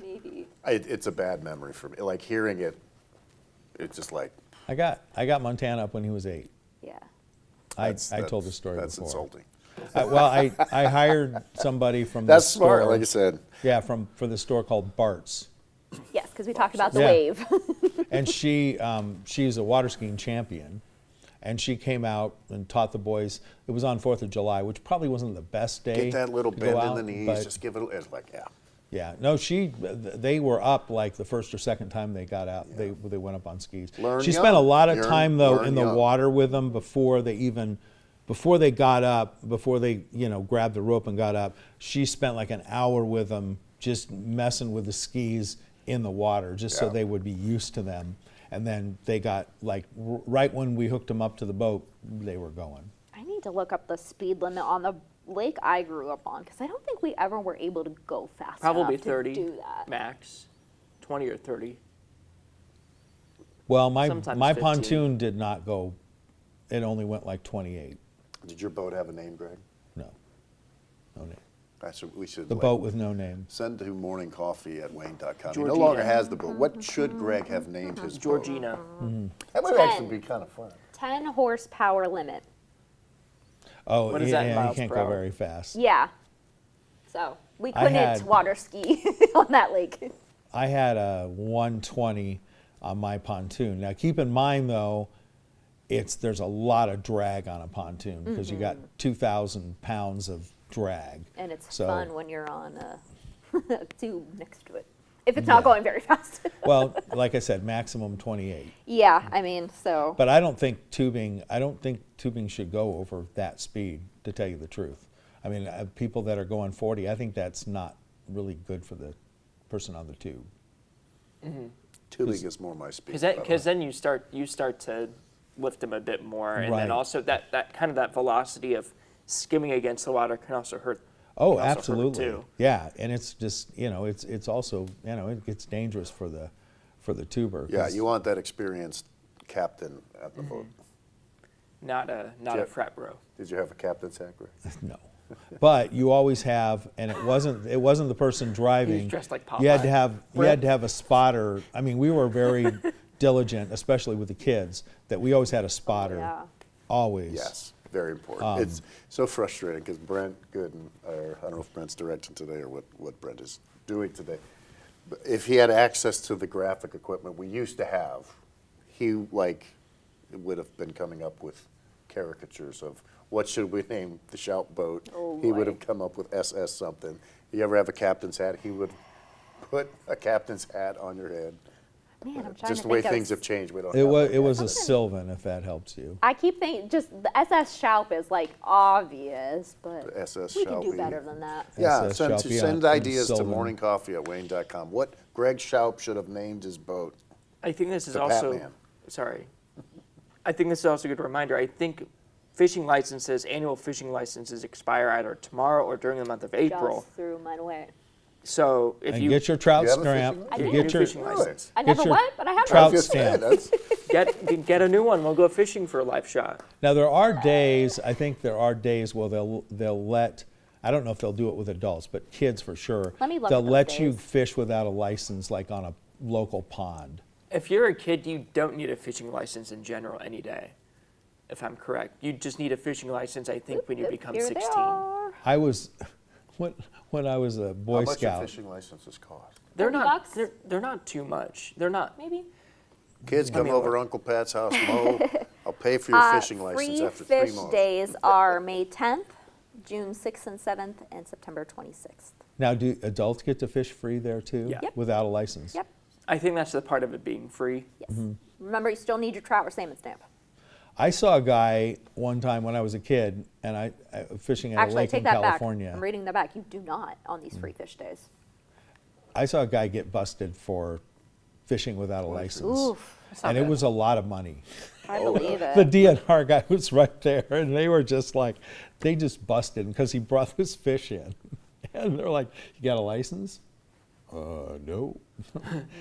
maybe.
it's a bad memory for me. Like hearing it, it's just like
I got Montana up when he was 8.
Yeah.
I told the story
That's
before.
insulting.
I hired somebody from
That's
the
smart,
store.
like I said.
Yeah, for the store called Bart's,
Yes, because we talked about the
Yeah.
wave.
and she's a water skiing champion, and she came out and taught the boys. It was on 4th of July, which probably wasn't the best day.
Get that little
to go
bend in
out,
the knees.
but
Just give it. It's like yeah.
yeah, no, they were up like the first or second time they got out. They went up on skis.
Learn
She spent a
young.
lot of
Learn-
time though
learn
in the
young.
water with them before they got up, before they grabbed the rope and got up. She spent like an hour with them just messing with the skis in the water, just so
Yeah.
they would be used to them. And then they got like right when we hooked them up to the boat, they were going.
I need to look up the speed limit on the lake I grew up on because I don't think we ever were able to go fast
probably
enough
30
to do that.
max, 20 or 30.
Well, my
Sometimes 15.
pontoon did not go. It only went like 28.
Did your boat have a name, Greg?
No name.
We should.
The boat with no name.
Send to morningcoffee@wayne.com. He no
Georgina.
longer has the boat. What should Greg have named his boat?
Georgina.
That might
10.
actually be kind of fun.
10 horsepower limit.
Oh,
What is that in
yeah, you
miles
can't
per
go
hour?
very fast.
Yeah. So we
I
couldn't
had-
water ski on that lake.
I had a 120 on my pontoon. Now, keep in mind though, there's a lot of drag on a pontoon because you got 2,000 pounds of drag.
And it's
So-
fun when you're on a tube next to it. If it's not going very fast.
Well, like I said, maximum 28.
Yeah, I mean, so.
But I don't think tubing should go over that speed, to tell you the truth. I mean, people that are going 40, I think that's not really good for the person on the tube.
Tubing is more my speed.
Because then you start to lift them a bit more, and
Right.
then also that kind of that velocity of skimming against the water can also hurt.
Oh,
can also hurt
absolutely.
too.
Yeah, and it's just, it's also, it gets dangerous for the tuber.
Yeah,
'cause-
you want that experienced captain at the boat.
Not a
Jeff-
frat bro.
Did you have a captain's hat, Greg?
No. But you always have, and it wasn't the person driving.
dressed like
You had
Popeye.
to have a spotter. I mean, we were very diligent, especially with the kids, that we always had a spotter.
yeah.
Always.
Yes, very important. It's so frustrating because Brent Gooden, or I don't know if Brent's directing today or what Brent is doing today, but if he had access to the graphic equipment we used to have, he would have been coming up with caricatures of what should we name the shout boat.
Oh,
he would
boy.
have come up with SS something. You ever have a captain's hat? He would put a captain's hat on your head.
Man, I'm trying
Just
to
the way
think of
things have changed. We don't.
It
have
was
that
it was
yet.
a Sylvan, if that helps you.
I keep thinking, just the SS Schaup is like obvious, but
The SS
we can do
Schaup.
better than that.
Yeah,
SS
send,
Schaup,
send
yeah,
ideas to
Sylvan.
morningcoffee@wayne.com. What Greg Schaup should have named his boat.
I think this is
The
also.
Batman.
Sorry. I think this is also a good reminder. I think fishing licenses, annual fishing licenses expire either tomorrow or during the month of April.
Just threw mine away.
So if
And
you
get your trout
You have a
stamp.
fishing
I
you
did.
Get
new
your
fishing
Really?
license,
I
Get
never
your
went, but I have
trout
one.
Just
stamp.
that's-
get a new one. We'll go fishing for a live shot.
Now there are days. I think there are days where they'll let. I don't know if they'll do it with adults, but kids for sure.
Let me look
They'll
at those
let you
days.
fish without a license, like on a local pond.
If you're a kid, you don't need a fishing license in general any day. If I'm correct, you just need a fishing license. I think when you become
Here
16.
they are.
I was when I was a
How
Boy
much
Scout.
do fishing licenses cost?
They're
30
not.
bucks?
They're not too much. They're not.
Maybe.
Kids come
mean,
over
look.
Uncle Pat's house, Mo. I'll pay for your fishing license
Free
after 3
fish
months.
days are May 10th, June 6th and 7th, and September 26th.
Now, do adults get to fish free there too?
Yeah.
Yep.
Without a license?
Yep.
I think that's the part of it being free.
Yes. Remember, you still need your trout or salmon stamp.
I saw a guy one time when I was a kid, and I fishing at a
Actually, I
lake
take
in
that
California.
back. I'm reading that back. You do not on these free fish days.
I saw a guy get busted for fishing without a license.
Oof.
not
And it
bad.
was a lot of money.
I believe
The
it.
DNR guy was right there, and they were just like, they just busted him because he brought this fish in. And they're like, you got a license? No.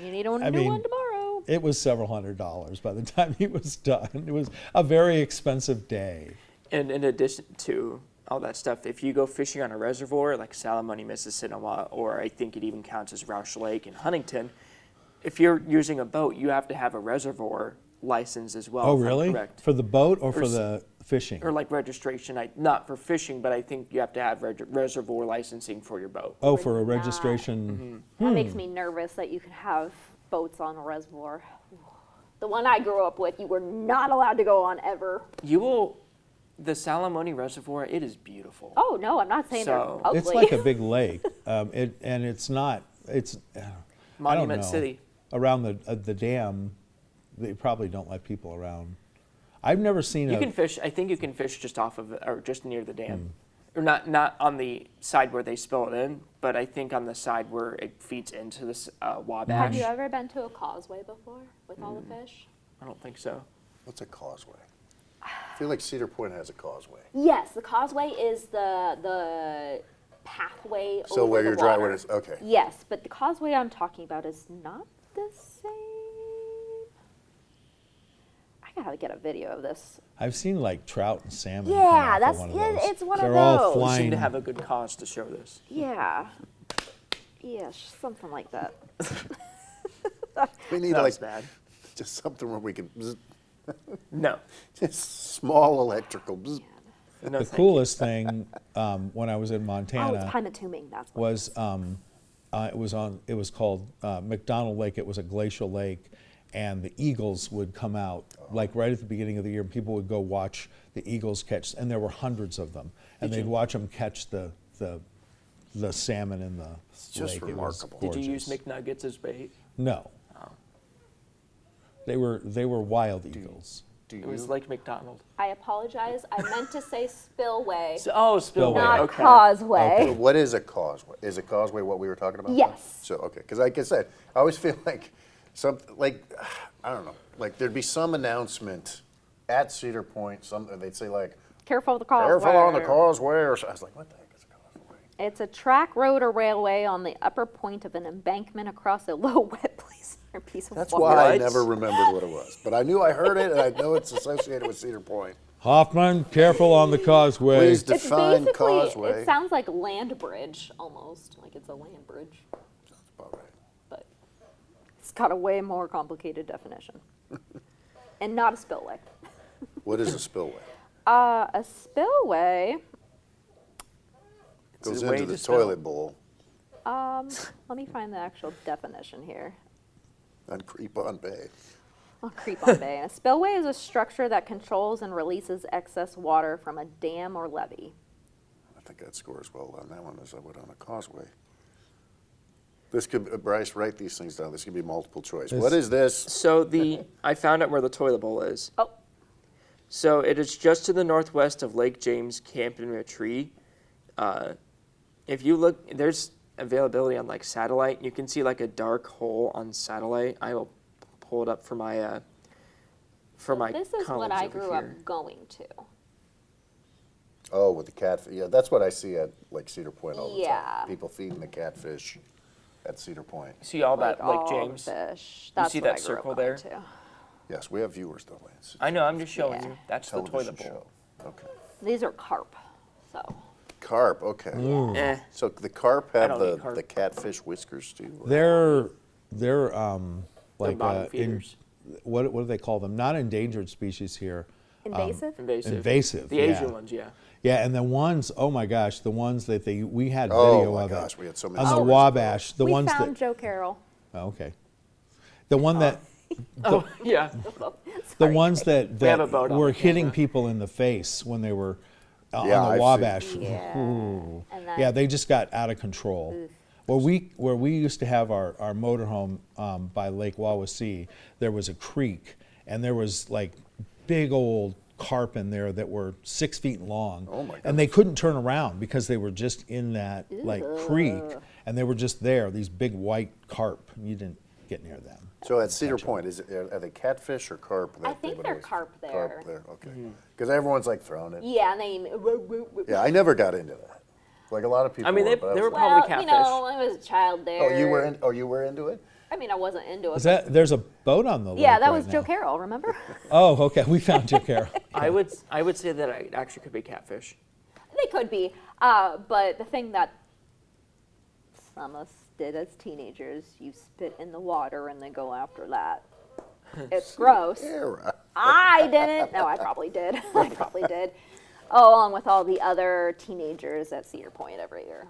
You need a
I
new
mean,
one tomorrow.
It was several $100s by the time he was done. It was a very expensive day.
And in addition to all that stuff, if you go fishing on a reservoir like Salamone, Mississinawa, or I think it even counts as Roush Lake in Huntington, if you're using a boat, you have to have a reservoir license as well.
Oh,
if I'm
really?
correct.
For the boat or for
s-
the fishing?
Or like registration, not for fishing, but I think you have to have reservoir licensing for your boat.
Oh, for a
Would not.
registration.
That
Hmm.
makes me nervous that you can have boats on a reservoir. The one I grew up with, you were not allowed to go on ever.
You will, the Salamone Reservoir, it is beautiful.
Oh no, I'm not saying
So-
they're ugly.
It's like a big lake. And it's not, it's, I don't
Monument
know.
City.
Around the dam, they probably don't let people around. I've never seen
You
a,
can fish. I think you can fish just off of it, or just near the
Hmm.
dam, or not on the side where they spill it in, but I think on the side where it feeds into this
Have
Wabash.
you ever been to a causeway before with all the fish?
I don't think so.
What's a causeway? I feel like Cedar Point has a causeway.
Yes, the causeway is the pathway
So
over
where
the
you're driving
water.
is, okay.
Yes, but the causeway I'm talking about is not the same. I gotta get a video of this.
I've seen like trout and salmon. come
Yeah,
off of
that's
one of
yeah,
those.
it's one of
They're all
those.
We
flying.
seem to have a good cause to show this.
Yeah, yeah, something like that.
We need
That
like
was bad.
just something where we can,
No.
just small electrical. bzz.
No,
The
thank
coolest thing when I was in
Oh, it's
Montana
time entombing, that's what.
was it was called McDonald Lake. It was a glacial lake, and the eagles would come out like right at the beginning of the year, and people would go watch the eagles catch, and there were hundreds of them, and they'd watch them catch the salmon in the
just
lake.
remarkable.
It was
Did you use
gorgeous.
McNuggets as bait?
No. They were wild eagles.
Do
It was
you?
like McDonald.
I apologize, I meant to say spillway,
Oh, spillway.
Spillway.
not
Okay.
causeway.
What is a causeway? Is a causeway what we were talking about?
Yes.
So, okay, because like I said, I always feel like I don't know, like there'd be some announcement at Cedar Point, they'd say like,
Careful of the causeway.
careful on the causeway, or so. I was like, what the heck is a causeway?
It's a track, road, or railway on the upper point of an embankment across a low, wet place or piece of
That's
water.
why I
What?
never remembered what it was. But I knew I heard it, and I know it's associated with Cedar Point.
Hoffman, careful on the causeway.
Please
It's
define
basically,
causeway.
it sounds like land bridge almost, like it's a land bridge,
About right.
but it's got a way more complicated definition. And not a spillway.
What is a spillway?
A spillway,
It's
Goes
a way
into the
to spill.
toilet bowl
let me find the actual definition here.
on Creepon Bay.
I'll creep on bay. A spillway is a structure that controls and releases excess water from a dam or levee.
I think that scores well on that one as I would on a causeway. This could, Bryce, write these things down. This could be multiple choice. What is this?
So I found out where the toilet bowl is.
Oh,
So it is just to the northwest of Lake James Camp and Retreat. If you look, there's availability on like satellite. You can see like a dark hole on satellite. I will pull it up for my
this is what
colleagues
I
over
grew
here.
up going to.
Oh, with the catfish. Yeah, that's what I see at like Cedar Point all the
Yeah.
time. People feeding the catfish at Cedar Point.
See all that
Like
Lake
all
James.
the fish. That's
see
what
that
I grew
circle
up
there?
going to.
Yes, we have viewers though, Lance.
I know. I'm just showing
Yeah.
you. That's the
Television
toilet bowl.
show. Okay.
These are carp, so.
Carp, okay.
Eh.
So the carp have
don't eat carp.
the catfish whiskers too? or-
They're
They're
like
bottom feeders.
what do they call them? Not endangered species here.
Invasive?
Invasive.
Invasive,
The
yeah.
Asian ones, yeah.
Yeah, and the ones, oh my gosh, the ones that we had
Oh
video
my
of
gosh,
it.
we had so many
On the
stories
Wabash, the
we
ones
found
that
Joe Carroll.
oh, okay. The one that
Oh, yeah.
the ones that
have a boat on
were
the
hitting
camera.
people in the face when they were
Yeah,
on
I've
the
seen-
Wabash.
Yeah.
Ooh.
And then-
Yeah, they just got out of control. Where we used to have our motorhome by Lake Wawasee, there was a creek, and there was like big old carp in there that were 6 feet long.
Oh, my
and they couldn't turn around because they were just in that like creek, and they were just there. These big white carp. You didn't get near them.
So at Cedar Point, are they catfish or carp?
I
that they
think
would
they're
always-
carp there.
Carp there, okay. Because everyone's like throwing it.
Yeah, and they.
Yeah, I never got into that. Like a lot of people.
I mean,
were, but I
they
was
were
like,
probably
Well, you
catfish.
know, I was a child there.
Oh, you were into it?
I mean, I wasn't into it.
There's a boat on the lake
Yeah, that
right
was Joe
now.
Carroll, remember?
Oh, okay. We found Joe Carroll.
I would say that it actually could be catfish.
They could be. But the thing that some of us did as teenagers, you spit in the water and then go after that. It's gross.
Era.
I didn't. No, I probably did. I probably did. Oh, along with all the other teenagers at Cedar Point every year.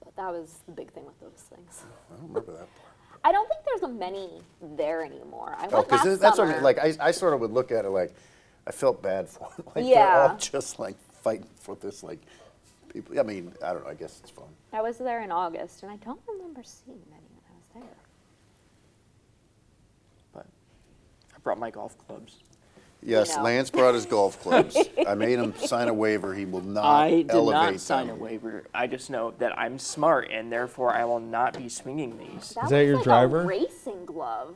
But that was the big thing with those things.
I don't remember that part.
I don't think there's many there anymore. I
Oh,
went last
because that's what I
summer.
mean. Like I sort of would look at it like I felt bad for them. Like they're
Yeah.
all just like fighting for this like people. I mean, I don't know. I guess it's fun.
I was there in August, and I don't remember seeing many when I was there.
But I brought my golf clubs.
Yes,
know.
Lance brought his golf clubs. I made him sign a waiver. He will not
I did
elevate
not sign
them.
a waiver. I just know that I'm smart, and therefore I will not be swinging these.
Is that
was
your
like
driver?
A racing glove.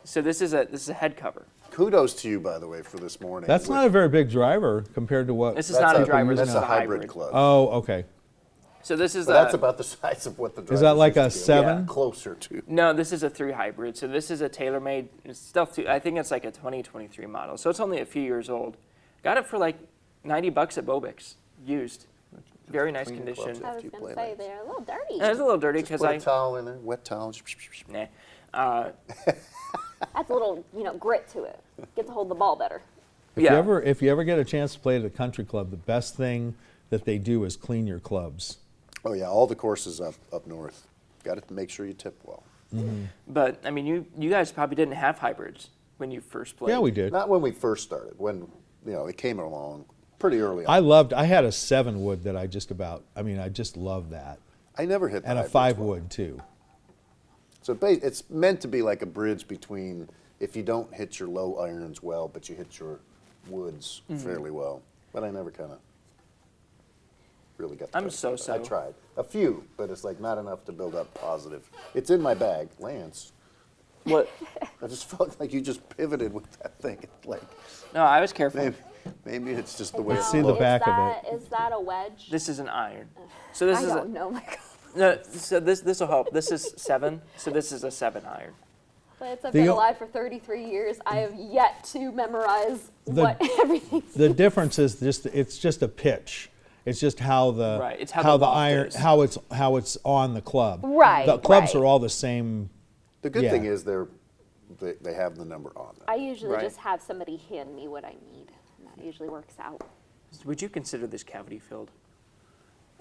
So this is a head cover.
Kudos to you, by the way, for this morning.
That's not a very big driver compared to what.
This is
That's
not a
a-
driver. This
That's
is
a hybrid club.
Oh, okay.
So this is
But that's about the size of what the driver.
Is that like a 7?
Closer to.
No, this is a 3 hybrid. So this is a tailor-made stuff. I think it's like a 2023 model. So it's only a few years old. Got it for like $90 at Bobix, used. Very nice
Clean
condition.
clubs.
I was
Few
going to
play
say
lanes.
they're a little dirty.
And it's a little dirty
Just
because
put
I.
a towel in there, wet towel.
Nah.
That's a little, grit to it. Get to hold the ball better.
Yeah.
If you ever get a chance to play at a country club, the best thing that they do is clean your clubs.
Oh yeah, all the courses up north. Got to make sure you tip well.
But I mean, you guys probably didn't have hybrids when you first played.
Yeah, we did.
Not when we first started. When it came along pretty early on.
I had a 7-wood that I just love that.
I never hit the
And a
hybrids well.
5-wood too.
So it's meant to be like a bridge between if you don't hit your low irons well, but you hit your woods fairly well. But I never kind of really got the
I'm
touch
so
of it. I
so.
tried. A few, but it's like not enough to build up positive. It's in my bag. Lance,
What?
I just felt like you just pivoted with that thing. Like
No, I was careful.
maybe it's just the way
Let's
it
see the
looks.
back of it.
Is that a wedge?
This is an iron. So this
I
is
don't know, my God.
no. So this will help. This is 7. So this is a 7 iron.
But I've
The
been
o-
alive for 33 years. I have yet to memorize
The-
what everything.
The difference is it's just a pitch. It's just how the
Right, it's how the loft
iron
is.
how it's on the club.
Right,
The clubs
right.
are all the same.
The good
Yeah.
thing is they have the number on them.
I usually
Right.
just have somebody hand me what I need, and that usually works out.
Would you consider this cavity filled?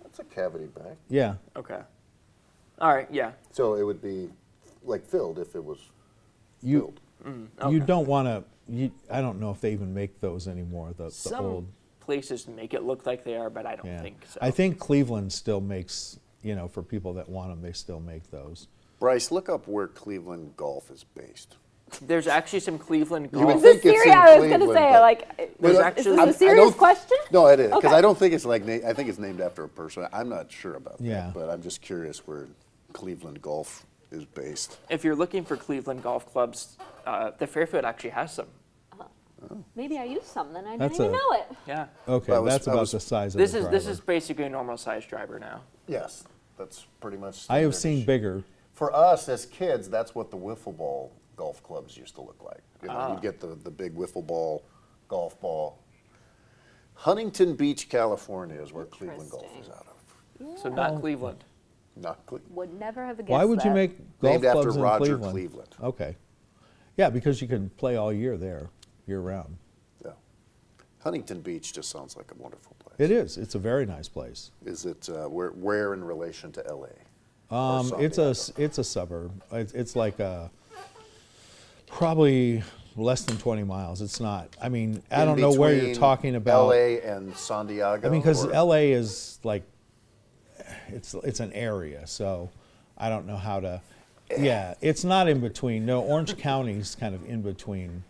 That's a cavity back.
Yeah.
Okay. All right. Yeah.
So it would be like filled if it was
You
filled.
you don't want to. I don't know if they even make those anymore. The
Some
old.
places make it look like they are, but I don't
Yeah.
think so.
I think Cleveland still makes. For people that want them, they still make those.
Bryce, look up where Cleveland Golf is based.
There's actually some Cleveland
You would
golf.
Is this
think it's
serious?
in
I was going to
Cleveland,
say,
but-
like,
There's
But
actually-
is
I-
this a
I
serious
don't-
question?
No, it is because
Okay.
I don't think it's like I think it's named after a person. I'm not sure about
Yeah.
that, but I'm just curious where Cleveland Golf is based.
If you're looking for Cleveland golf clubs, the Fairfield actually has some.
Maybe I used some, then I
That's
didn't even
a-
know it.
Yeah.
Okay,
I was-
that's
I
about
was-
the size of
This
the
is this
driver.
is basically a normal sized driver now.
Yes, that's pretty much.
I have seen
standardish.
bigger.
For us as kids, that's what the wiffle ball golf clubs used to look like. You get the big wiffle ball, golf ball. Huntington Beach, California is where Cleveland Golf is out of.
So not Cleveland.
Not Cleveland.
Would never have guessed
Why would you
that.
make golf
Named after
clubs in
Roger
Cleveland?
Cleveland.
Okay. Yeah, because you can play all year there, year round.
Yeah. Huntington Beach just sounds like a wonderful place.
It is. It's a very nice place.
Is it where in relation to LA?
It's a suburb. It's like probably less than 20 miles. It's not. I mean, I
In
don't know where you're
between
talking about.
LA and San Diego.
I mean, because
or-
LA is like, it's an area, so I don't know how to. Yeah, it's not in between. No, Orange County's kind of in between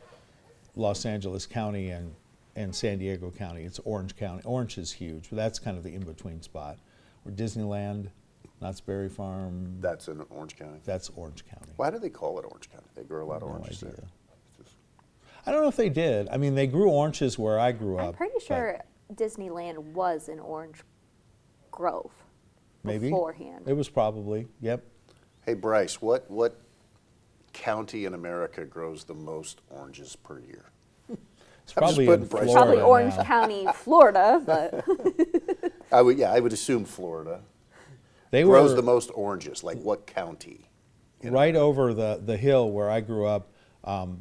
Los Angeles County and San Diego County. It's Orange County. Orange is huge, but that's kind of the in-between spot. Or Disneyland, Knott's Berry Farm,
That's in Orange County.
that's Orange County.
Why do they call it Orange County? They grow a lot of
No
oranges
idea.
there.
I don't know if they did. I mean, they grew oranges where I grew up.
I'm pretty
but
sure Disneyland was in Orange Grove
maybe
beforehand.
It was probably, yep.
Hey Bryce, what county in America grows the most oranges per year?
It's
I'm just
probably
putting
in
Bryce
Florida
Probably Orange
now.
County, Florida, but
I would assume Florida
They
grows
were
the most oranges. Like what county?
right over the hill where I grew up.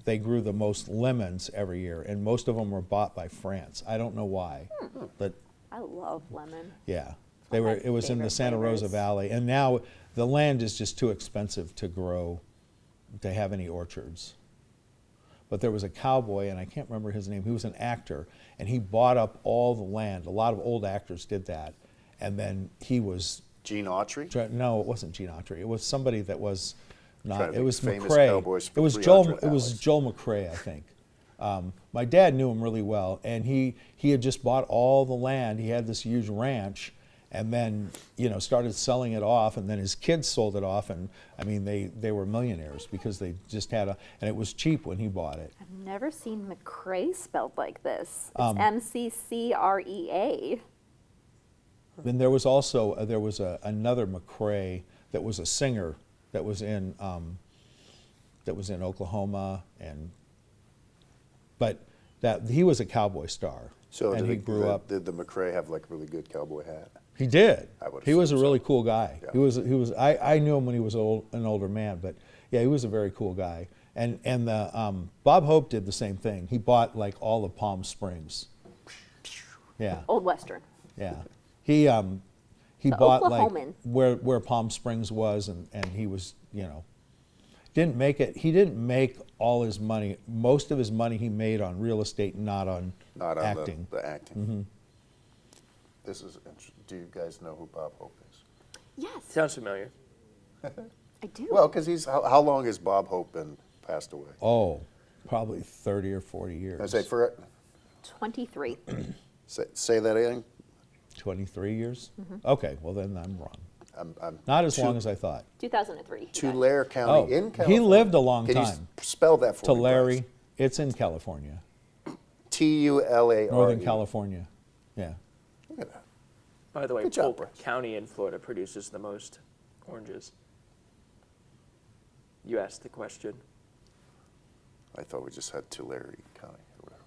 They grew the most lemons every year, and most of them were bought by France. I don't know why, but
I love lemon.
yeah, they
One
were.
of my
It was in the
favorite
Santa Rosa
flavors.
Valley, and now the land is just too expensive to grow, to have any orchards. But there was a cowboy, and I can't remember his name. He was an actor, and he bought up all the land. A lot of old actors did that, and then he was.
Gene Autry?
No, it wasn't Gene Autry. It was somebody that was
Trying
not.
to
It
think
was
famous
McRae.
cowboys for
It was Joel.
300
It was
Alex.
Joel McRae, I think. My dad knew him really well, and he had just bought all the land. He had this huge ranch, and then started selling it off, and then his kids sold it off, and I mean they were millionaires because they just had and it was cheap when he bought it.
I've never seen McCrae spelled like this. It's MCCREA.
Then there was also another McRae that was a singer that was in Oklahoma, but that he was a cowboy star.
So
and he grew up.
Did the McRae have like a really good cowboy hat?
He did.
I would
He was a
assume
really
so.
cool guy.
Yeah.
He was. I knew him when he was an older man, but yeah, he was a very cool guy. And the Bob Hope did the same thing. He bought like all of Palm Springs. Yeah,
Old Western.
yeah. He bought like
Oklahoman.
where Palm Springs was, and he was, didn't make it. He didn't make all his money. Most of his money he made on real estate, not on acting.
The acting. This is interesting. Do you guys know who Bob Hope is?
Yes,
Sounds familiar.
I do.
Well, because how long has Bob Hope been passed away?
Oh, probably 30 or 40 years.
I say for
23.
say that again.
23 years? Okay, well then I'm wrong.
I'm
Not as long as I thought.
2003.
Tulare County
Oh,
in
he
California.
lived a long
Can you
time.
spell that for me?
Tulare, it's in California,
Tulare.
Northern California. Yeah.
Look at that.
By the way,
Good job,
Polk
Bryce.
County in Florida produces the most oranges. You asked the question.
I thought we just had Tulare County or whatever.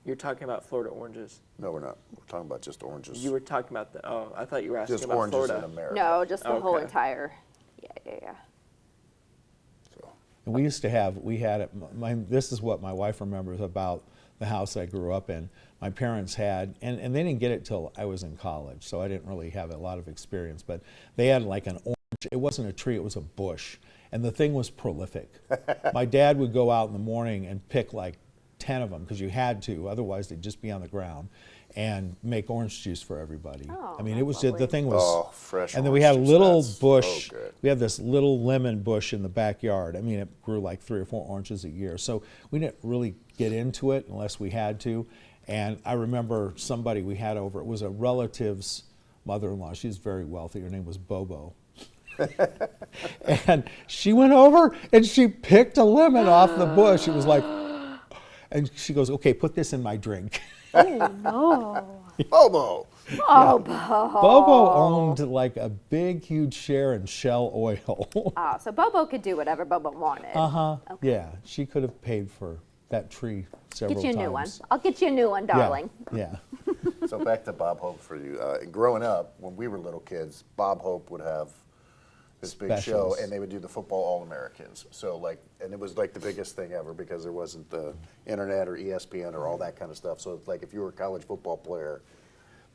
You're talking about Florida oranges.
No, we're not. We're talking about just oranges.
You were talking about the. Oh, I thought you were asking
just
about
oranges
Florida.
in America.
No, just the whole
Okay.
entire. Yeah.
So,
And we used to have, we had it, this is what my wife remembers about the house I grew up in. My parents had, and they didn't get it till I was in college, so I didn't really have a lot of experience, but they had like an orange, it wasn't a tree, it was a bush, and the thing was prolific. My dad would go out in the morning and pick like 10 of them, because you had to, otherwise they'd just be on the ground, and make orange juice for everybody.
Oh,
I mean, it
that's
was just, the
lovely.
thing was,
Oh, fresh
and then we
orange
had a
juice,
little
that's
bush,
so good.
we had this little lemon bush in the backyard. I mean, it grew like 3 or 4 oranges a year. So we didn't really get into it unless we had to. And I remember somebody we had over, it was a relative's mother-in-law. She was very wealthy. Her name was Bobo. And she went over and she picked a lemon off the bush. It was like, and she goes, okay, put this in my drink.
No.
Bobo.
Oh,
Bobo owned like a big, huge share in Shell Oil.
Oh, so Bobo could do whatever Bobo wanted.
Uh-huh. Yeah, she could have paid for that tree several
Get you a
times.
new one. I'll get you a new one, darling.
Yeah.
So back to Bob Hope for you. Growing up, when we were little kids, Bob Hope would have this big show,
Specials.
and they would do the football All-Americans. So and it was like the biggest thing ever because there wasn't the internet or ESPN or all that kind of stuff. So it's like if you were a college football player,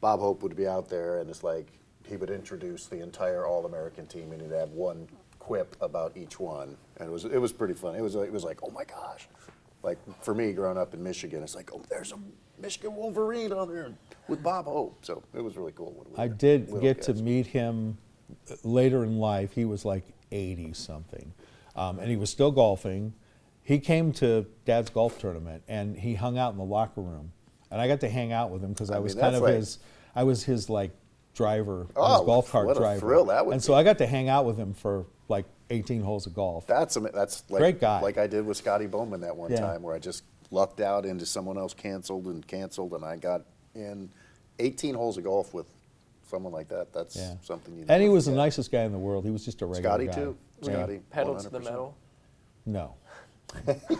Bob Hope would be out there, and it's like he would introduce the entire All-American team, and he'd have one quip about each one, and it was pretty fun. It was like, oh my gosh. Like for me, growing up in Michigan, it's like, oh, there's a Michigan Wolverine on there with Bob Hope. So it was really cool. When we
I
were
did
little
get to
kids.
meet him later in life. He was like 80-something. And he was still golfing. He came to Dad's golf tournament, and he hung out in the locker room. And I got to hang out with him because I was
mean,
kind
that's
of
like-
I was his like driver,
Oh,
his golf cart
what a
driver.
thrill that would
and so
be.
I got to hang out with him for like 18 holes of golf.
That's like,
Great guy.
Like I did with Scotty Bowman that one
Yeah.
time where I just lucked out into someone else canceled, and I got in 18 holes of golf with someone like that. That's
Yeah.
something you
And he
never
was the
forget.
nicest guy in the world. He was just a regular
Scotty
guy.
too.
Yeah.
Scotty.
Pedal to the
100%.
metal.
No.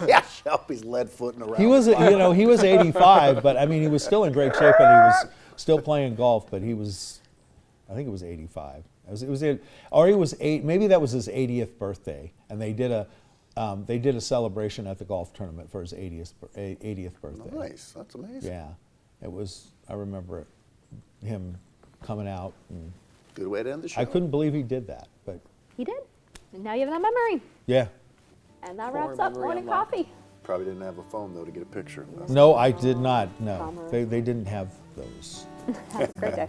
Yeah, Shelby's lead footing around.
He was, he was 85, but I mean, he was still in great shape, and he was still playing golf. But he was, I think it was 85. Or he was 8. Maybe that was his 80th birthday, and they did a celebration at the golf tournament for his 80th birthday.
Nice. That's amazing.
Yeah, it was. I remember him coming out, and
Good way to end the show.
I couldn't believe he did that. But
He did. And now you have that memory.
yeah,
And that
Core
wraps up
memory
morning
unlocked.
coffee.
Probably didn't have a phone though to get a picture.
no, I did not. No,
Bummer.
they didn't have those.
Have a great day.